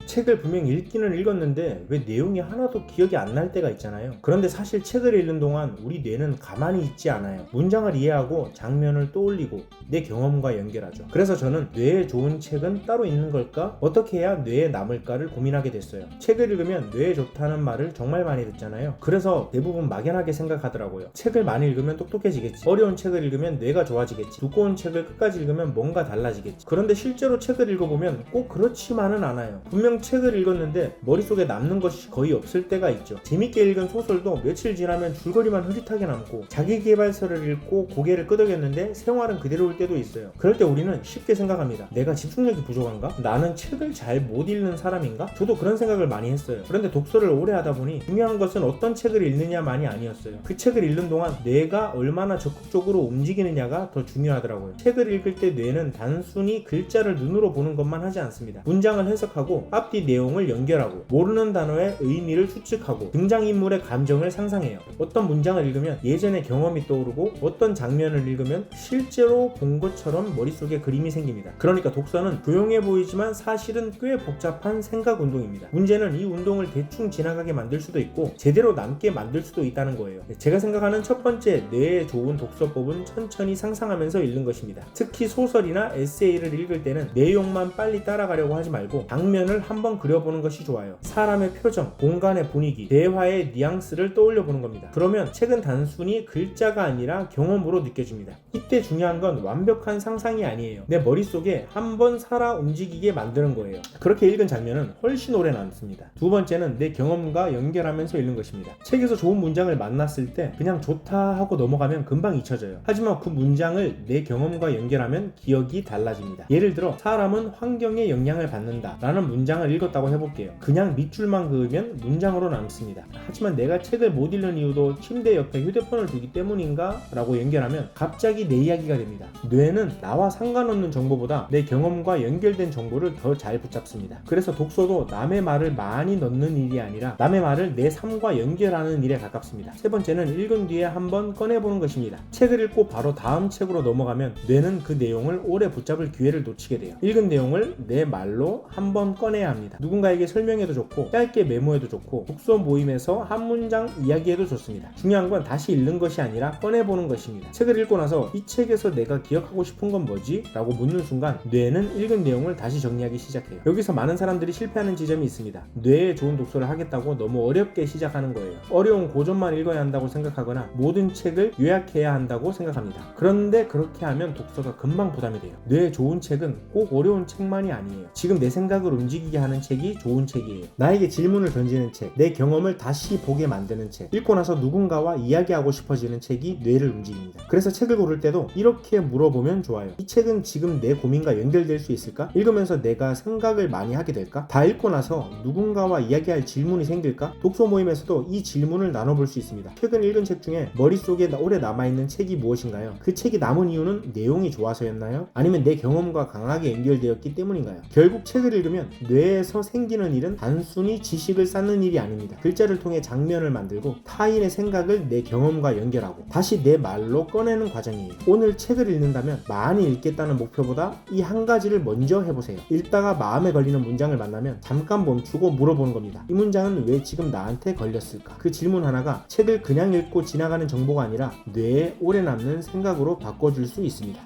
책을 분명 읽기는 읽었는데 왜 내용이 하나도 기억이 안 날 때가 있잖아요. 그런데 사실 책을 읽는 동안 우리 뇌는 가만히 있지 않아요. 문장을 이해하고 장면을 떠올리고 내 경험과 연결하죠. 그래서 저는 뇌에 좋은 책은 따로 있는 걸까? 어떻게 해야 뇌에 남을까를 고민하게 됐어요. 책을 읽으면 뇌에 좋다는 말을 정말 많이 듣잖아요. 그래서 대부분 막연하게 생각하더라고요. 책을 많이 읽으면 똑똑해지겠지. 어려운 책을 읽으면 뇌가 좋아지겠지. 두꺼운 책을 끝까지 읽으면 뭔가 달라지겠지. 그런데 실제로 책을 읽어보면 꼭 그렇지만은 않아요. 분명 책을 읽었는데 머릿속에 남는 것이 거의 없을 때가 있죠. 재밌게 읽은 소설도 며칠 지나면 줄거리만 흐릿하게 남고, 자기계발서를 읽고 고개를 끄덕였는데 생활은 그대로일 때도 있어요. 그럴 때 우리는 쉽게 생각합니다. 내가 집중력이 부족한가? 나는 책을 잘 못 읽는 사람인가? 저도 그런 생각을 많이 했어요. 그런데 독서를 오래 하다 보니 중요한 것은 어떤 책을 읽느냐만이 아니었어요. 그 책을 읽는 동안 뇌가 얼마나 적극적으로 움직이느냐가 더 중요하더라고요. 책을 읽을 때 뇌는 단순히 글자를 눈으로 보는 것만 하지 않습니다. 문장을 해석하고 앞뒤 내용을 연결하고, 모르는 단어의 의미를 추측하고, 등장인물의 감정을 상상해요. 어떤 문장을 읽으면 예전의 경험이 떠오르고, 어떤 장면을 읽으면 실제로 본 것처럼 머릿속에 그림이 생깁니다. 그러니까 독서는 조용해 보이지만 사실은 꽤 복잡한 생각 운동입니다. 문제는 이 운동을 대충 지나가게 만들 수도 있고 제대로 남게 만들 수도 있다는 거예요. 제가 생각하는 첫 번째 뇌에 좋은 독서법은 천천히 상상하면서 읽는 것입니다. 특히 소설이나 에세이를 읽을 때는 내용만 빨리 따라가려고 하지 말고 장면을 한번 그려보는 것이 좋아요. 사람의 표정, 공간의 분위기, 대화의 뉘앙스를 떠올려 보는 겁니다. 그러면 책은 단순히 글자가 아니라 경험으로 느껴집니다. 이때 중요한 건 완벽한 상상이 아니에요. 내 머릿속에 한번 살아 움직이게 만드는 거예요. 그렇게 읽은 장면은 훨씬 오래 남습니다. 두 번째는 내 경험과 연결하면서 읽는 것입니다. 책에서 좋은 문장을 만났을 때 그냥 좋다 하고 넘어가면 금방 잊혀져요. 하지만 그 문장을 내 경험과 연결하면 기억이 달라집니다. 예를 들어 사람은 환경에 영향을 받는다 라는 문장을 읽었다고 해볼게요. 그냥 밑줄만 그으면 문장으로 남습니다. 하지만 내가 책을 못 읽는 이유도 침대 옆에 휴대폰을 두기 때문인가? 라고 연결하면 갑자기 내 이야기가 됩니다. 뇌는 나와 상관없는 정보보다 내 경험과 연결된 정보를 더 잘 붙잡습니다. 그래서 독서도 남의 말을 많이 넣는 일이 아니라 남의 말을 내 삶과 연결하는 일에 가깝습니다. 세 번째는 읽은 뒤에 한번 꺼내보는 것입니다. 책을 읽고 바로 다음 책으로 넘어가면 뇌는 그 내용을 오래 붙잡을 기회를 놓치게 돼요. 읽은 내용을 내 말로 한번 꺼내야 합니다. 누군가에게 설명해도 좋고, 짧게 메모해도 좋고, 독서 모임에서 한 문장 이야기해도 좋습니다. 중요한 건 다시 읽는 것이 아니라 꺼내보는 것입니다. 책을 읽고 나서 이 책에서 내가 기억하고 싶은 건 뭐지? 라고 묻는 순간 뇌는 읽은 내용을 다시 정리하기 시작해요. 여기서 많은 사람들이 실패하는 지점이 있습니다. 뇌에 좋은 독서를 하겠다고 너무 어렵게 시작하는 거예요. 어려운 고전만 읽어야 한다고 생각하거나 모든 책을 요약해야 한다고 생각합니다. 그런데 그렇게 하면 독서가 금방 부담이 돼요. 뇌에 좋은 책은 꼭 어려운 책만이 아니에요. 지금 내 생각을 움직이게 하는 책이 좋은 책이에요. 나에게 질문을 던지는 책, 내 경험을 다시 보게 만드는 책, 읽고 나서 누군가와 이야기하고 싶어지는 책이 뇌를 움직입니다. 그래서 책을 고를 때도 이렇게 물어보면 좋아요. 이 책은 지금 내 고민과 연결될 수 있을까? 읽으면서 내가 생각을 많이 하게 될까? 다 읽고 나서 누군가와 이야기할 질문이 생길까? 독서 모임에서도 이 질문을 나눠볼 수 있습니다. 최근 읽은 책 중에 머릿속에 오래 남아있는 책이 무엇인가요? 그 책이 남은 이유는 내용이 좋아서였나요? 아니면 내 경험과 강하게 연결되었기 때문인가요? 결국 책을 읽으면 뇌에서 생기는 일은 단순히 지식을 쌓는 일이 아닙니다. 글자를 통해 장면을 만들고 타인의 생각을 내 경험과 연결하고 다시 내 말로 꺼내는 과정이에요. 오늘 책을 읽는다면 많이 읽겠다는 목표보다 이 한 가지를 먼저 해보세요. 읽다가 마음에 걸리는 문장을 만나면 잠깐 멈추고 물어보는 겁니다. 이 문장은 왜 지금 나한테 걸렸을까? 그 질문 하나가 책을 그냥 읽고 지나가는 정보가 아니라 뇌에 오래 남는 생각으로 바꿔줄 수 있습니다.